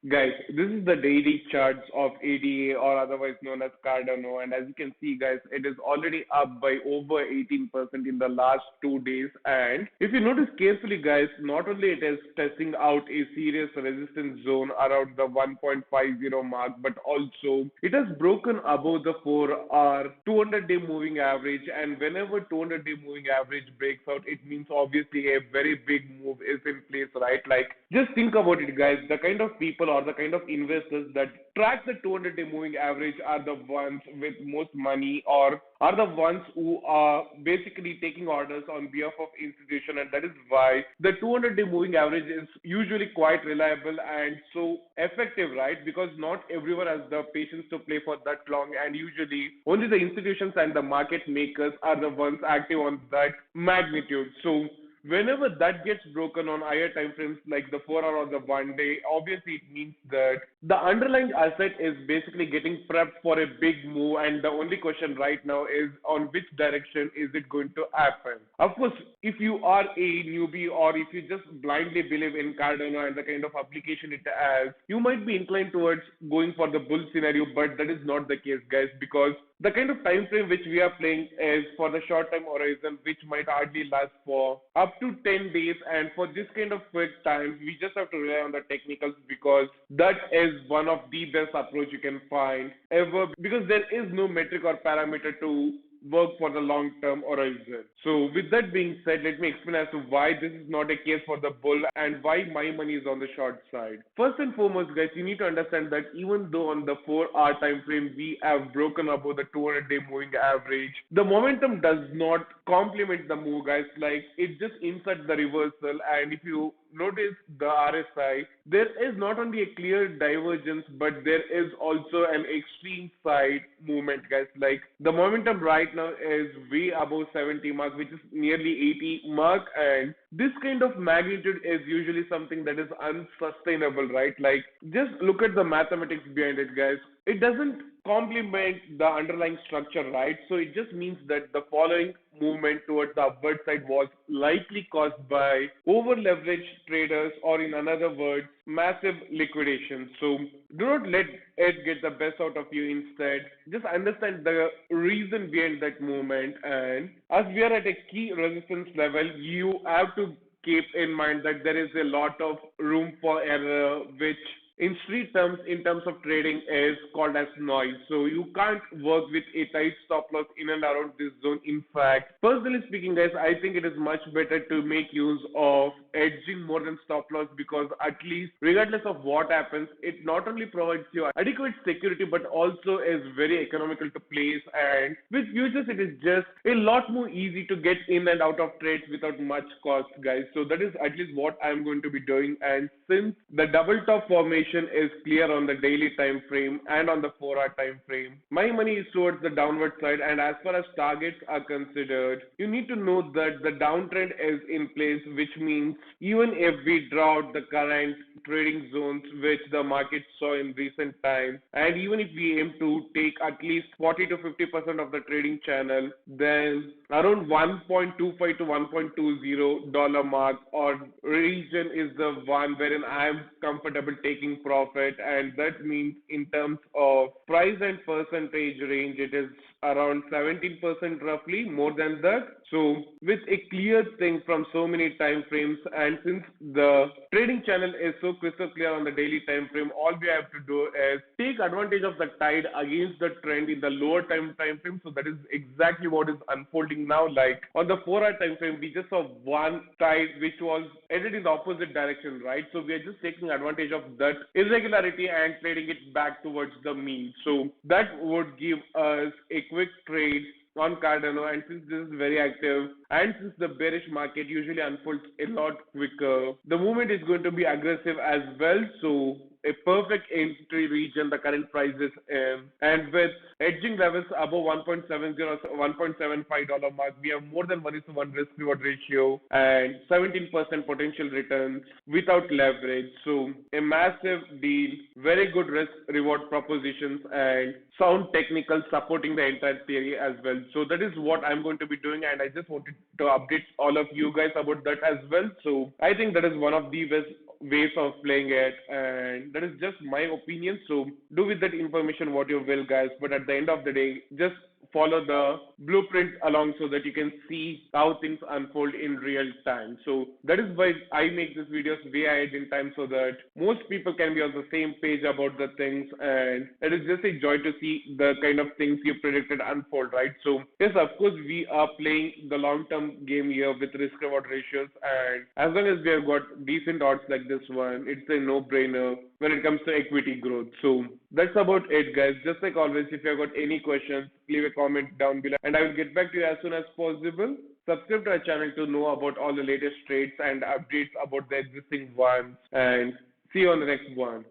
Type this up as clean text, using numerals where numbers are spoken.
Guys, this is the daily charts of ADA or otherwise known as Cardano, and as you can see, guys, it is already up by over 18% in the last 2 days. And if you notice carefully, guys, not only it is testing out a serious resistance zone around the 1.50 mark, but also it has broken above the 4-hour 200-day moving average. And whenever 200-day moving average breaks out, it means obviously a very big move is in place, right? Like, just think about it, guys. The kind of people or the kind of investors that track the 200-day moving average are the ones with most money or are the ones who are basically taking orders on behalf of institution, and that is why the 200-day moving average is usually quite reliable and so effective, right? Because not everyone has the patience to play for that long, and usually only the institutions and the market makers are the ones active on that magnitude. So whenever that gets broken on higher time frames like the 4 hour or the 1 day, obviously it means that the underlying asset is basically getting prepped for a big move, and the only question right now is on which direction is it going to happen. Of course, if you are a newbie or if you just blindly believe in Cardano and the kind of application it has, you might be inclined towards going for the bull scenario, but that is not the case, guys, because the kind of time frame which we are playing is for the short time horizon, which might hardly last for up to 10 days. And for this kind of quick time, we just have to rely on the technicals because that is one of the best approach you can find ever, because there is no metric or parameter to work for the long term horizon. So with that being said, let me explain as to why this is not a case for the bull and why my money is on the short side. First and foremost, guys, you need to understand that even though on the 4-hour time frame we have broken above the 200-day moving average, the momentum does not complement the move, guys. Like, it just inserts the reversal, and if you notice the RSI, there is not only a clear divergence, but there is also an extreme side movement, guys. Like, the momentum right now is way above 70 mark, which is nearly 80 mark, and this kind of magnitude is usually something that is unsustainable, right? Like, just look at the mathematics behind it, guys. It doesn't complement the underlying structure, right? So it just means that the following movement towards the upward side was likely caused by over leveraged traders, or in other words, massive liquidation. So do not let it get the best out of you. Instead, just understand the reason behind that movement, and as we are at a key resistance level, you have to keep in mind that there is a lot of room for error, which in street terms, in terms of trading, is called as noise. So you can't work with a tight stop loss in and around this zone. In fact, personally speaking, guys, I think it is much better to make use of edging more than stop loss, because at least regardless of what happens, it not only provides you adequate security but also is very economical to place. And with futures, it is just a lot more easy to get in and out of trades without much cost, guys. So that is at least what I'm going to be doing. And since the double top formation is clear on the daily time frame and on the 4-hour time frame, my money is towards the downward side. And as far as targets are considered, you need to know that the downtrend is in place, which means even if we draw out the current trading zones which the market saw in recent times, and even if we aim to take at least 40 to 50% of the trading channel, then around 1.25 to 1.20 dollar mark or region is the one wherein I am comfortable taking profit. And that means in terms of price and percentage range, it is around 17% roughly, more than that. So with a clear thing from so many time frames, and since the trading channel is so crystal clear on the daily time frame, all we have to do is take advantage of the tide against the trend in the lower time frame. So that is exactly what is unfolding now. Like, on the 4-hour time frame, we just saw one tide which was headed in the opposite direction, right? So we are just taking advantage of that irregularity and trading it back towards the mean. So that would give us a quick trade on Cardano. And since this is very active, and since the bearish market usually unfolds a lot quicker, the movement is going to be aggressive as well. So a perfect entry region the current price is in, and with edging levels above 1.70 1.75 dollar mark, we have more than 1:1 risk reward ratio and 17% potential returns without leverage. So a massive deal, very good risk reward propositions, and sound technical supporting the entire theory as well. So that is what I'm going to be doing, and I just wanted to update all of you guys about that as well. So I think that is one of the best ways of playing it, and that is just my opinion. So do with that information what you will, guys. But at the end of the day, just follow the blueprint along so that you can see how things unfold in real time. So that is why I make these videos way ahead in time so that most people can be on the same page about the things, and it is just a joy to see the kind of things you predicted unfold, right? So yes, of course we are playing the long-term game here with risk-reward ratios, and as long as we have got decent odds like this one, it's a no-brainer when it comes to equity growth. So that's about it, guys. Just like always, if you have got any questions, leave a comment down below and I will get back to you as soon as possible. Subscribe to our channel to know about all the latest trades and updates about the existing ones, and see you on the next one.